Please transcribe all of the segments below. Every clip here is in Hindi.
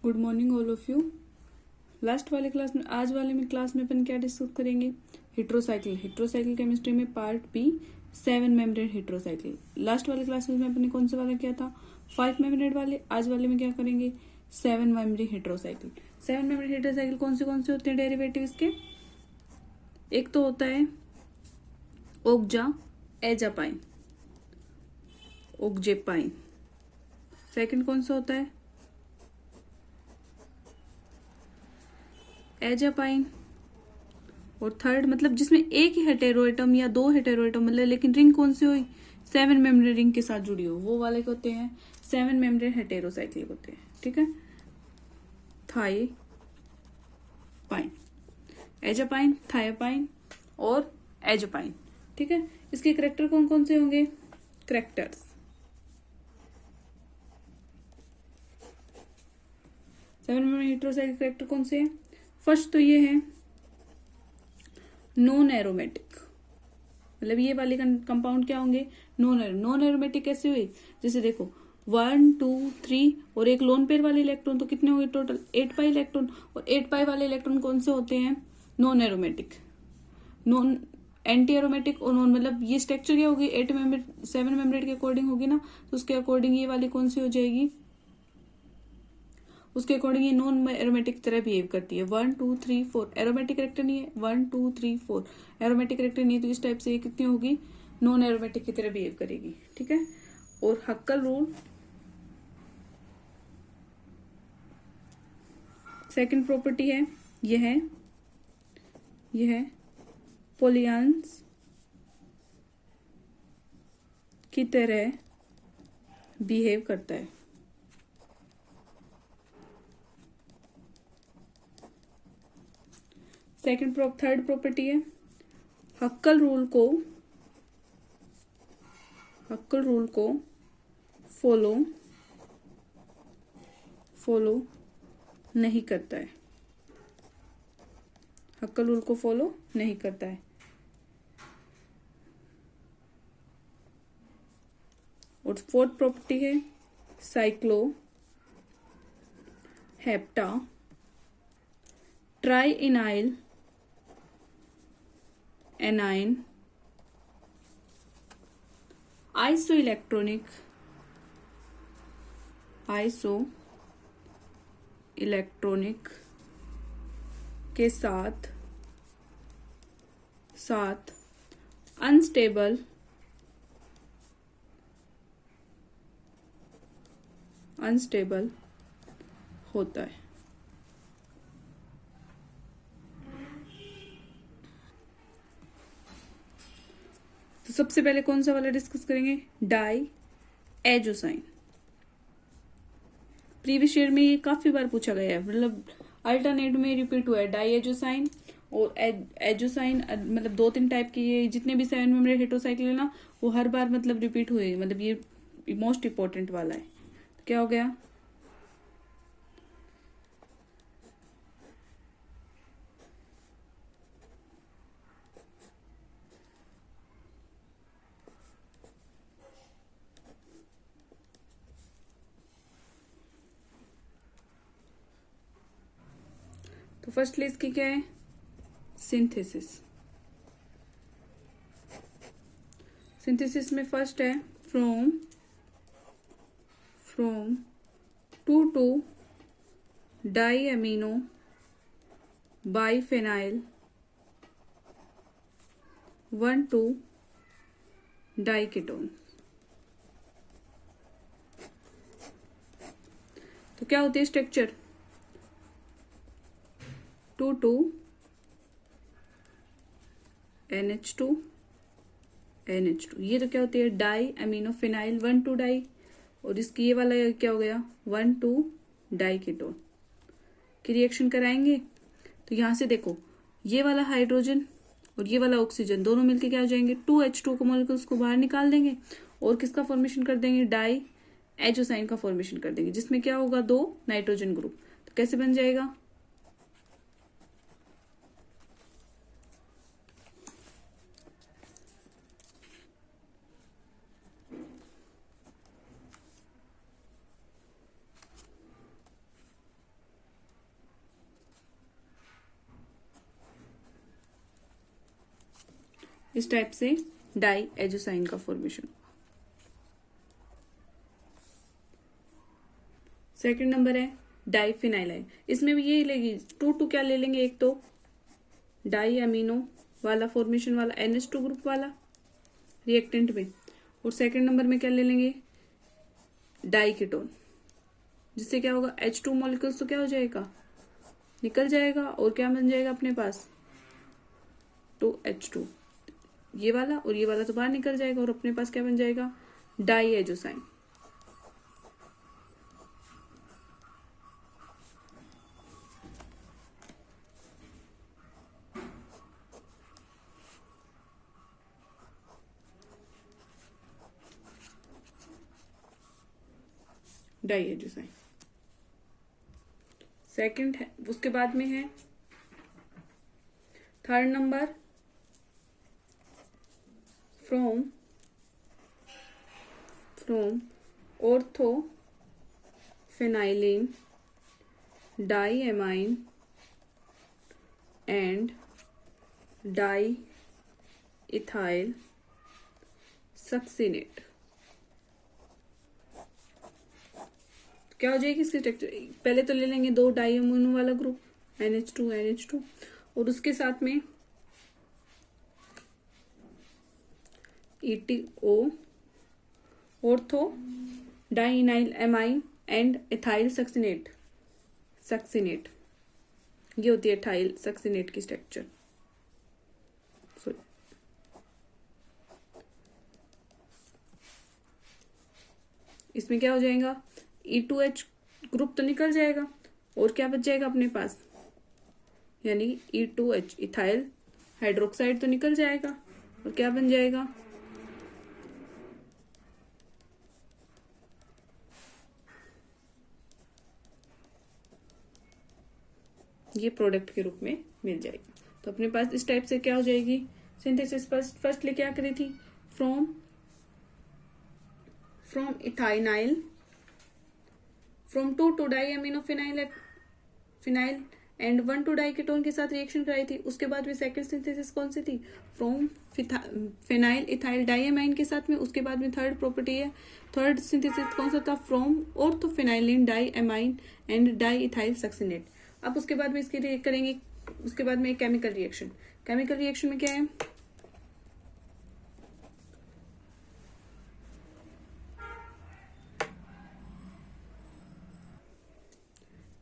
Good morning all of you. Last वाले क्लास में आज वाले में क्लास में अपन क्या डिस्कस करेंगे? हेट्रोसाइकिल केमिस्ट्री में part B 7 membrane heterocycle. Last वाले क्लासेस में अपन ने कौन सा वाला किया था? 5 मेम्ब्रेन वाले। आज वाले में क्या करेंगे? 7 मेम्ब्रेन हेट्रोसाइकिल। 7 मेम्ब्रेन हेट्रोसाइकिल कौन से होते हैं डेरिवेटिव इसके? एक तो होता है ओक्जा एजापाइन, ओक्जेपाइन। सेकंड कौन सा होता है? एजापाइन। और थर्ड मतलब जिसमें एक ही हेटेरोएटम या दो हेटेरोएटम मतलब लेकिन रिंग कौन सी हुई? 7 मेम्ब्रेन रिंग के साथ जुड़ी हो, वो वाले के होते हैं 7 मेम्ब्रेन हेटेरोसाइक्लिक होते हैं। ठीक है, थाईपाइन, एजापाइन, थायापाइन और एजापाइन। ठीक है, इसके करेक्टर कौन कौन से होंगे? करेक्टर्स 7 मेम्ब्रेन हेटेरोसाइक्लिक करेक्टर कौन से हैं? फर्स्ट तो ये है नॉन एरोमेटिक, मतलब ये वाले कंपाउंड क्या होंगे? नॉन एरोमेटिक कैसे हुए? जैसे देखो 1 2 3 और एक लोन पेयर वाले इलेक्ट्रॉन, तो कितने हुए टोटल? 8 pi electron. और 8 पाई वाले इलेक्ट्रॉन कौन से होते हैं? Non aromatic. Non anti aromatic और नॉन, मतलब ये स्ट्रक्चर क्या होगी? 7 मेम्ब्रेन के अकॉर्डिंग होगी ना, तो उसके अकॉर्डिंग ये वाली कौन सी हो जाएगी? उसके अकॉर्डिंग ये नॉन एरोमेटिक की तरह बिहेव करती है। 1 2 3 4 एरोमेटिक करेक्टर नहीं है, 1 2 3 4 एरोमेटिक करेक्टर नहीं है, तो इस टाइप से ये कितनी होगी? नॉन एरोमेटिक की तरह बिहेव करेगी। ठीक है, और हक्कल रूल सेकंड प्रॉपर्टी है, यह है पोलियंस की तरह बिहेव करता है। थर्ड प्रॉपर्टी है हक्कल रूल को फॉलो नहीं करता है। हक्कल रूल को फॉलो नहीं करता है। और फोर्थ प्रॉपर्टी है cycloheptatrienyl anion isoelectronic के साथ अनस्टेबल होता है। तो सबसे पहले कौन सा वाला डिस्कस करेंगे? डाई एजोसाइन। प्रीवियस ईयर में ये काफी बार पूछा गया है, मतलब अल्टरनेट में रिपीट हुआ है डाई एजोसाइन और एजोसाइन। मतलब 2-3 टाइप के ये जितने भी 7 मेम्ब्रेन हेटेरोसाइकिल है ना, वो हर बार मतलब रिपीट हुए, मतलब ये मोस्ट इंपॉर्टेंट वाला है। तो क्या हो गया? तो फर्स्ट लिस्ट की क्या है? सिंथेसिस में फर्स्ट है फ्रॉम 2 डाई अमीनो बाइफेनाइल 1 2 डाइकेटोन। तो क्या होती है स्ट्रक्चर? 2 2 NH2 ये तो क्या होती है? Diamino phenyl 1 2 di. और इसकी ये वाला क्या हो गया? 1 2 डाइकेटोन की रिएक्शन कराएंगे। तो यहां से देखो ये वाला हाइड्रोजन और ये वाला ऑक्सीजन दोनों मिलके क्या हो जाएंगे? 2H2 को मॉलिक्यूल्स को बाहर निकाल देंगे और किसका फॉर्मेशन कर देंगे? डाई एजोसाइन का फॉर्मेशन कर देंगे, जिसमें क्या होगा? 2 नाइट्रोजन ग्रुप। तो कैसे बन जाएगा? इस टाइप से डाई एजोसाइन का फॉर्मेशन होगा। सेकंड नंबर है डाई फिनाइलाइन। इसमें भी यही लेगी, टू क्या ले लेंगे, एक तो डाई अमीनो वाला फॉर्मेशन वाला NH2 ग्रुप वाला रिएक्टेंट में, और सेकंड नंबर में क्या ले लेंगे, डाई कीटोन, जिससे क्या होगा H2 मॉलिक्यूल्स तो क्या हो जाएगा, निकल जाएगा, और क्या बन जाएगा अपने पास 2H2, ये वाला और ये वाला तो बाहर निकल जाएगा, और अपने पास क्या बन जाएगा, diazocine. Diazocine second है। उसके बाद में है third number, from ortho phenylene diamine and diethyl succinate. क्या हो जाएगी इसकी स्ट्रक्चर, पहले तो ले लेंगे दो डाई अमीनो वाला ग्रुप NH2 और उसके साथ में ETO ortho dienyl amine and ethyl succinate. ये होती है इथाइल सक्सिनेट की स्ट्रक्चर। इसमें क्या हो जाएगा, E2H ग्रुप तो निकल जाएगा, और क्या बच जाएगा अपने पास, यानी E2H इथाइल हाइड्रोक्साइड तो निकल जाएगा, और क्या बन जाएगा, ये प्रोडक्ट के रूप में मिल जाएगी। तो अपने पास इस टाइप से क्या हो जाएगी सिंथेसिस। फर्स्टली क्या करी थी, from ethynyl from 2 diamino phenyl and 1 diketone के साथ रिएक्शन कराई थी। उसके बाद में सेकंड सिंथेसिस कौन सी थी, फ्रॉम फिनाइल इथाइल डाइएमाइन के साथ में। उसके बाद में थर्ड प्रॉपर्टी है, थर्ड सिंथेसिस कौन सा था, from orthophenylene diamine and diethyl succinate. अब उसके बाद में इसकी करेंगे, उसके बाद में केमिकल रिएक्शन। केमिकल रिएक्शन में क्या है,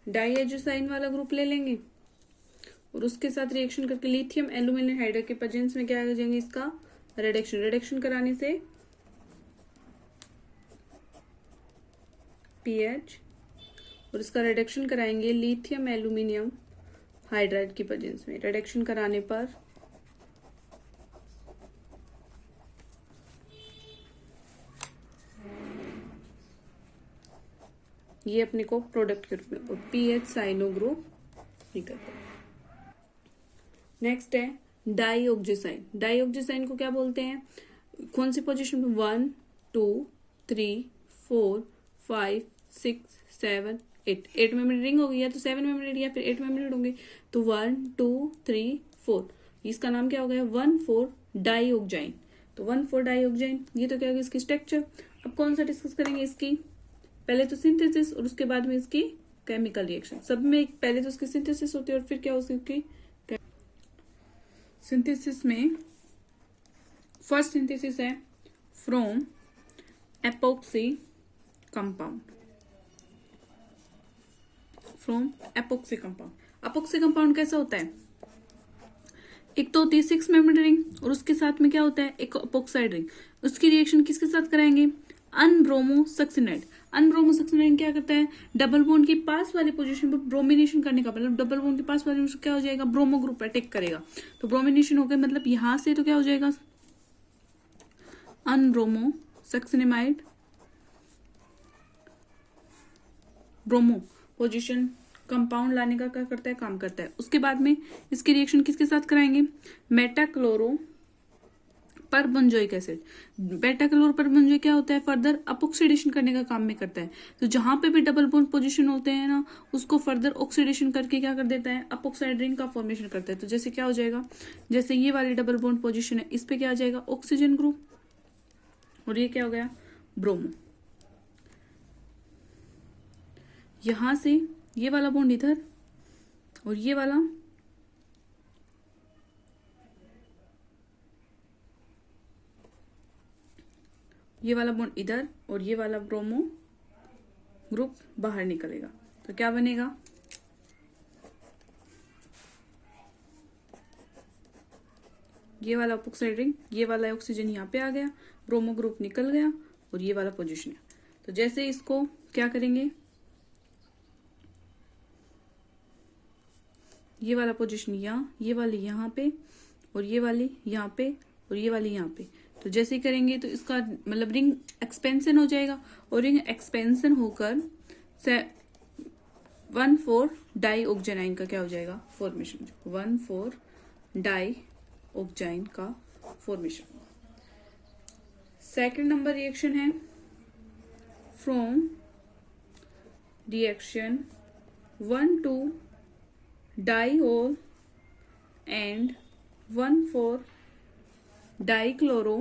डाइएजोसाइन वाला ग्रुप ले लेंगे, और उसके साथ रिएक्शन करके लिथियम एल्यूमिनियम हाइड्राइड के प्रेजेंस में क्या आ जाएंगे, इसका रिडक्शन कराने से पीएच, और इसका रिडक्शन कराएंगे लिथियम एल्यूमिनियम हाइड्राइड की प्रेजेंस में। रिडक्शन कराने पर ये अपने को प्रोडक्ट के रूप में पीएच साइनो ग्रुप निकलता है। नेक्स्ट है डाइऑक्सीसाइन। डाइऑक्सीसाइन को क्या बोलते हैं, कौन सी पोजीशन में, 1 2 3 4 5 6 7 8 मेमोरी रिंग होगी, या तो 7 मेमोरी या फिर 8 मेमोरी होंगे। तो 1 2 3 4, इसका नाम क्या हो गया, 1,4 डाइऑक्साइन। तो 1,4 डाइऑक्साइन, ये तो क्या होगा इसकी स्ट्रक्चर। अब कौन सा डिस्कस करेंगे, इसकी पहले तो सिंथेसिस और उसके बाद में इसकी केमिकल रिएक्शन। सब में पहले तो उसकी सिंथेसिस होती है और फिर क्या होती है उसकी सिंथेसिस में। फर्स्ट सिंथेसिस है from epoxy compound. From epoxy compound. Epoxy compound कैसा होता है, एक तो होती है 6 मेम्बर्ड रिंग, और उसके साथ में क्या होता है, एक एपोक्साइड रिंग। उसकी रिएक्शन किसके साथ कराएंगे, अनब्रोमोसक्सिनाइड। अनब्रोमोसक्सिनाइड क्या करता है, डबल बॉन्ड की पास वाली पोजीशन पर ब्रोमिनेशन करने का, मतलब डबल बॉन्ड के पास वाली क्या हो जाएगा, ब्रोमो ग्रुप अटैक करेगा। तो ब्रोमिनेशन हो गया, मतलब यहां से तो क्या हो जाएगा, अनब्रोमोसक्सिनामाइड ब्रोमो पोजीशन कंपाउंड लाने का क्या करता है, काम करता है। उसके बाद में इसकी रिएक्शन किसके साथ कराएंगे, मेटाक्लोरो परबेंजोइक एसिड, बेटा क्लोरो परबेंजोइक क्या होता है, फर्दर अपऑक्सीडेशन करने का काम में करता है। तो जहां पे भी डबल बॉन्ड पोजीशन होते हैं ना, उसको फर्दर ऑक्सीडेशन करके क्या कर देता है, अपऑक्साइड रिंग का फॉर्मेशन करता है। तो जैसे क्या हो जाएगा, जैसे ये वाली डबल बॉन्ड पोजीशन है, इस पे क्या आ जाएगा, ऑक्सीजन ग्रुप, और ये क्या हो गया, ब्रोमो। यहां से ये वाला बॉन्ड इधर, और ये वाला बॉन्ड इधर, और ये वाला ब्रोमो ग्रुप बाहर निकलेगा। तो क्या बनेगा, ये वाला ऑक्साइड रिंग, ये वाला ऑक्सीजन यहाँ पे आ गया, ब्रोमो ग्रुप निकल गया, और ये वाला पोजीशन है। तो जैसे इसको क्या करेंगे, ये वाला पोजीशन यहाँ, ये वाली यहाँ पे, और ये वाली यहाँ पे, और ये वाली यहाँ पे। तो जैसे ही करेंगे तो इसका मतलब रिंग एक्सपेंशन हो जाएगा, और रिंग एक्सपेंशन होकर 1,4 डाई ऑक्जेनाइन का क्या हो जाएगा, फॉर्मेशन। 1,4 डाई ऑक्जाइन का फॉर्मेशन। सेकंड नंबर रिएक्शन है from reaction 1,2 diol and 1,4 dichloro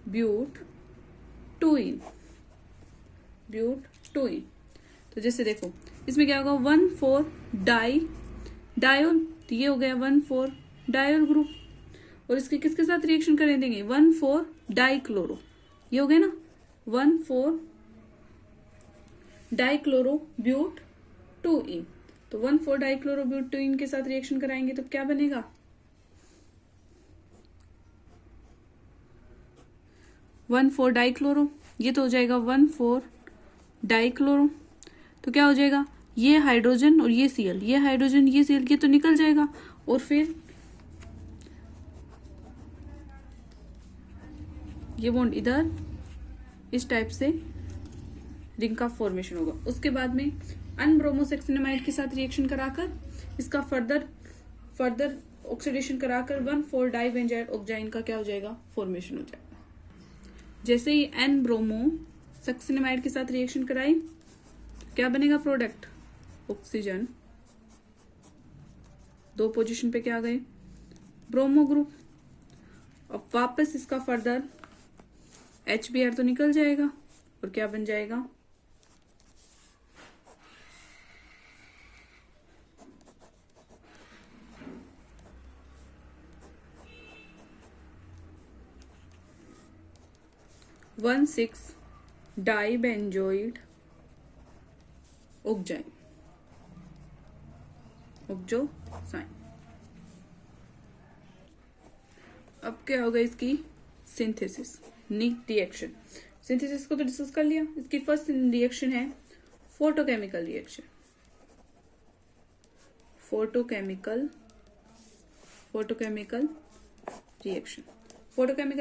but 2इन। तो जैसे देखो इसमें क्या होगा, 1,4 डायोल, तो ये हो गया 1,4 डायोल ग्रुप, और इसके किसके साथ रिएक्शन करने देंगे, 1,4 डाईक्लोरो, ये हो गया ना 1,4 डाईक्लोरो ब्यूट 2इन। तो 1,4 डाईक्लोरो ब्यूट 2इन के साथ रिएक्शन कराएंगे तो क्या बनेगा, 1,4 डाईक्लोरो, ये तो हो जाएगा 1,4 डाईक्लोरो। तो क्या हो जाएगा, ये हाइड्रोजन और ये सीएल, ये हाइड्रोजन ये सीएल, ये तो निकल जाएगा, और फिर ये बॉन्ड इधर इस टाइप से रिंग का फॉर्मेशन होगा। उसके बाद में अनब्रोमोसेक्सिनामाइड के साथ रिएक्शन कराकर इसका फर्दर ऑक्सीडेशन कराकर 1,4 डाईबेंजाइल ऑक्जाइन का क्या हो जाएगा, फॉर्मेशन हो जाएगा। जैसे ही एन ब्रोमोसेक्सिनामाइड के साथ रिएक्शन कराए क्या बनेगा, प्रोडक्ट ऑक्सीजन, दो पोजीशन पे क्या आ गए, ब्रोमो ग्रुप। अब वापस इसका फर्दर HBr तो निकल जाएगा, और क्या बन जाएगा, वन 6 डाईबेंजोइड ऑक्जाइन, ऑक्जोसाइन। अब क्या होगा, इसकी सिंथेसिस, नीट रिएक्शन। सिंथेसिस को तो डिस्कस कर लिया। इसकी फर्स्ट रिएक्शन है फोटोकेमिकल रिएक्शन। फोटोकेमिकल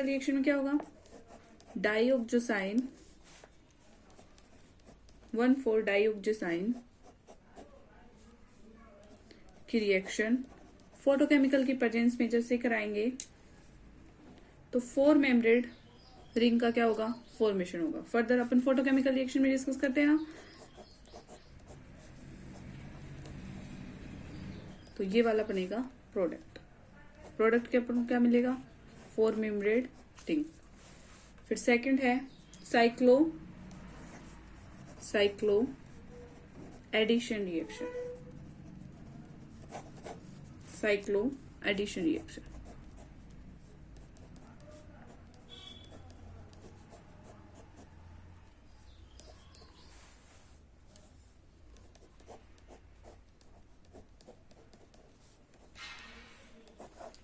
रिएक्शन में क्या होगा, डाईऑक्जोसाइन 1,4 डाईऑक्जोसाइन की रिएक्शन फोटोकेमिकल की प्रेजेंस में जैसे कराएंगे तो 4 मेम्ब्रेड रिंग का क्या होगा, फॉर्मेशन होगा। फर्दर अपन फोटोकेमिकल रिएक्शन में डिस्कस करते हैं ना, तो ये वाला बनेगा प्रोडक्ट के अपन को क्या मिलेगा, 4 मेम्ब्रेड रिंग। फिर सेकंड है साइक्लो एडिशन रिएक्शन।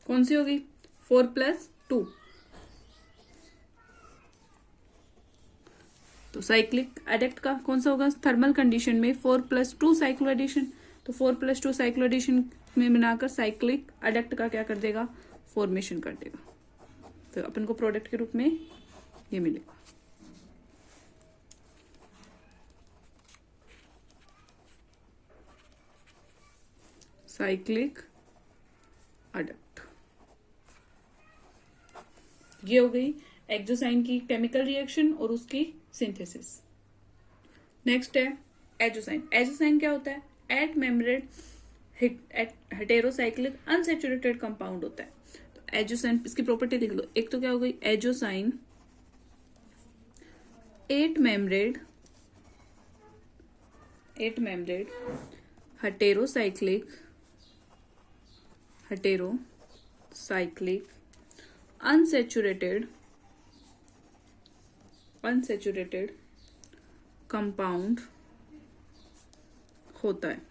कौन सी होगी, 4+2। तो साइक्लिक एडेक्ट का कौन सा होगा, थर्मल कंडीशन में 4+2 साइक्लो एडिशन। तो 4+2 साइक्लो एडिशन में बनाकर साइक्लिक एडेक्ट का क्या कर देगा, फॉर्मेशन कर देगा। तो अपन को प्रोडक्ट के रूप में ये मिलेगा। Cyclic adduct. ये हो गई एक्सोसाइन की केमिकल रिएक्शन और उसकी सिंथेसिस। नेक्स्ट है एजोसाइन। एजोसाइन क्या होता है? Eight membrane heterocyclic unsaturated compound होता है। तो एजोसाइन, इसकी प्रॉपर्टी लिख लो। एक तो क्या हो गई azocine, eight membrane heterocyclic unsaturated compound होता है।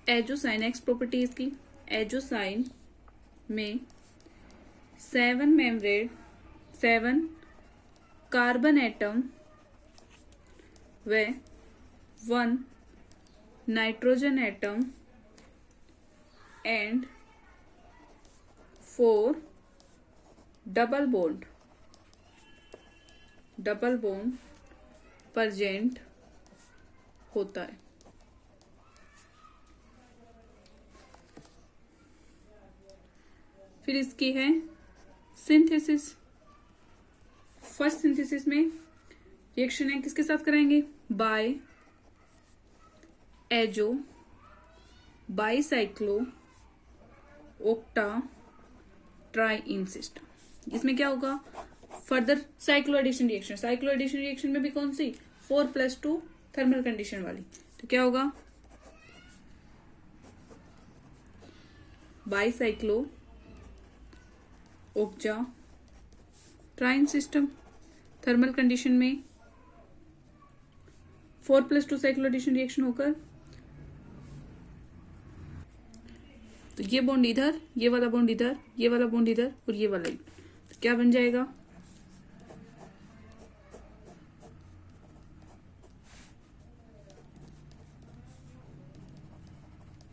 एजोसाइन एक्स प्रॉपर्टी इसकी, एजोसाइन में 7 कार्बन एटम व 1 nitrogen atom and 4 double bond present होता है। फिर इसकी है सिंथेसिस। फर्स्ट सिंथेसिस में रिएक्शन है किसके साथ कराएंगे? By azo bicyclo octa triene system. इसमें क्या होगा? Further cycloaddition reaction. Cycloaddition reaction में भी कौन सी? 4+2 थर्मल कंडीशन वाली। तो क्या होगा? Bicyclo ओक्जा ट्राइन system. थर्मल कंडीशन में 4+2 साइक्लो एडिशन रिएक्शन होकर तो ये बॉन्ड इधर, ये वाला बॉन्ड इधर, ये वाला बॉन्ड इधर और ये वाला इधर। तो क्या बन जाएगा?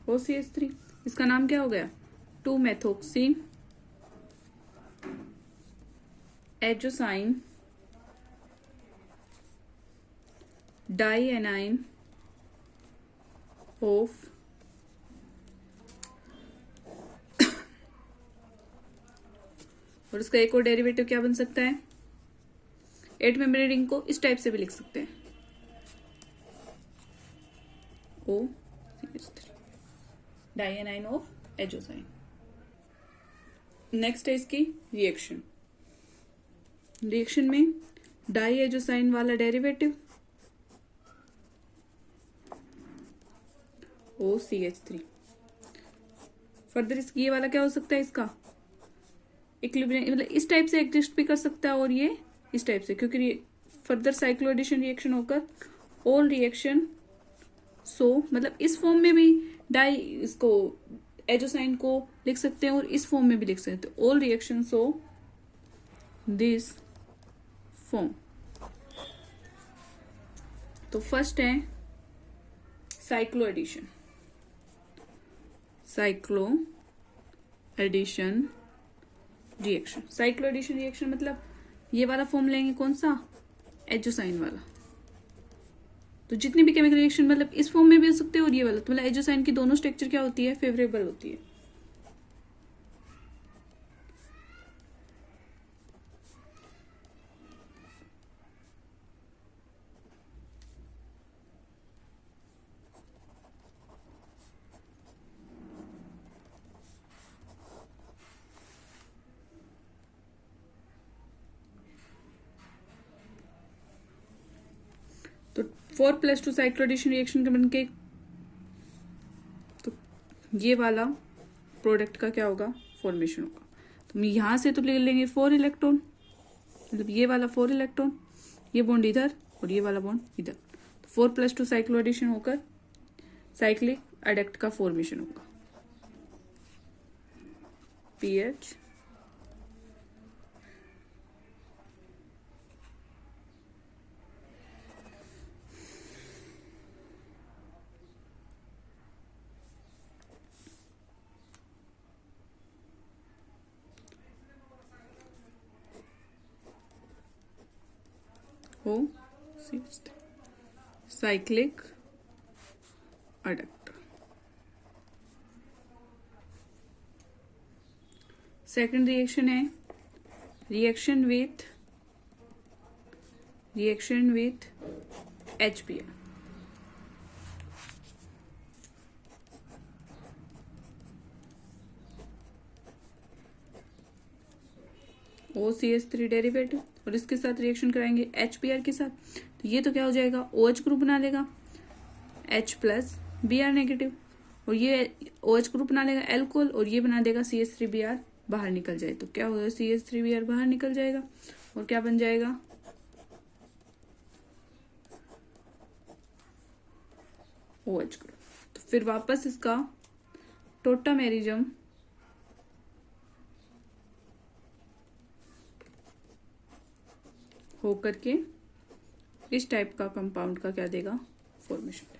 OCH3। इसका नाम क्या हो गया? 2-मेथोक्सिन एजोसाइन डाइएनाइन ऑफ और उसका एक और डेरिवेटिव क्या बन सकता है? 8 मेम्ब्रेन रिंग को इस टाइप से भी लिख सकते हैं, OCH3 डाइएनाइन ऑफ एजोसाइन। नेक्स्ट है इसकी रिएक्शन। रिएक्शन में डाई एजोसाइन वाला डेरिवेटिव OCH3। फर्दर इसकी ये वाला क्या हो सकता है? इसका इक्विलिब्रियम, मतलब इस टाइप से एग्जिस्ट भी कर सकता है और ये इस टाइप से, क्योंकि फर्दर साइक्लो एडिशन रिएक्शन होकर ऑल रिएक्शन सो, मतलब इस फॉर्म में भी डाई इसको एजोसाइन को लिख सकते हैं और इस फॉर्म में भी लिख सकते हैं। All reaction so this form. तो फर्स्ट है cycloaddition reaction. Cycloaddition reaction मतलब ये वाला फॉर्म लेंगे, कौन सा? एजोसाइन वाला। तो जितनी भी केमिकल रिएक्शन मतलब इस फॉर्म में भी हो सकते हैं और ये वाला, तो मतलब एजोसाइन की दोनों स्ट्रक्चर क्या होती है? फेवरेबल होती है। तो 4+2 साइक्लो एडिशन रिएक्शन के बनके तो ये वाला प्रोडक्ट का क्या होगा? फॉर्मेशन होगा। तो हम यहां से तो ले लेंगे 4 इलेक्ट्रॉन, मतलब ये वाला 4 इलेक्ट्रॉन, ये बॉन्ड इधर और ये वाला बॉन्ड इधर। तो 4+2 साइक्लो एडिशन होकर साइक्लिक एडक्ट का फॉर्मेशन होगा। पीएच हो साइक्लिक अडक्ट। सेकंड रिएक्शन है reaction with HBr। OCH3 derivative और इसके साथ रिएक्शन कराएंगे HBr के साथ, तो ये तो क्या हो जाएगा, OH ग्रुप बना लेगा H प्लस Br नेगेटिव, और ये OH ग्रुप बना लेगा एल्कोहल और ये बना देगा CH3Br, बाहर निकल जाए तो क्या होगा, CH3Br बाहर निकल जाएगा और क्या बन जाएगा, OH ग्रुप। तो फिर वापस इसका टोटामेरिज्म होकर के इस टाइप का कंपाउंड का क्या देगा, फॉर्मेशन।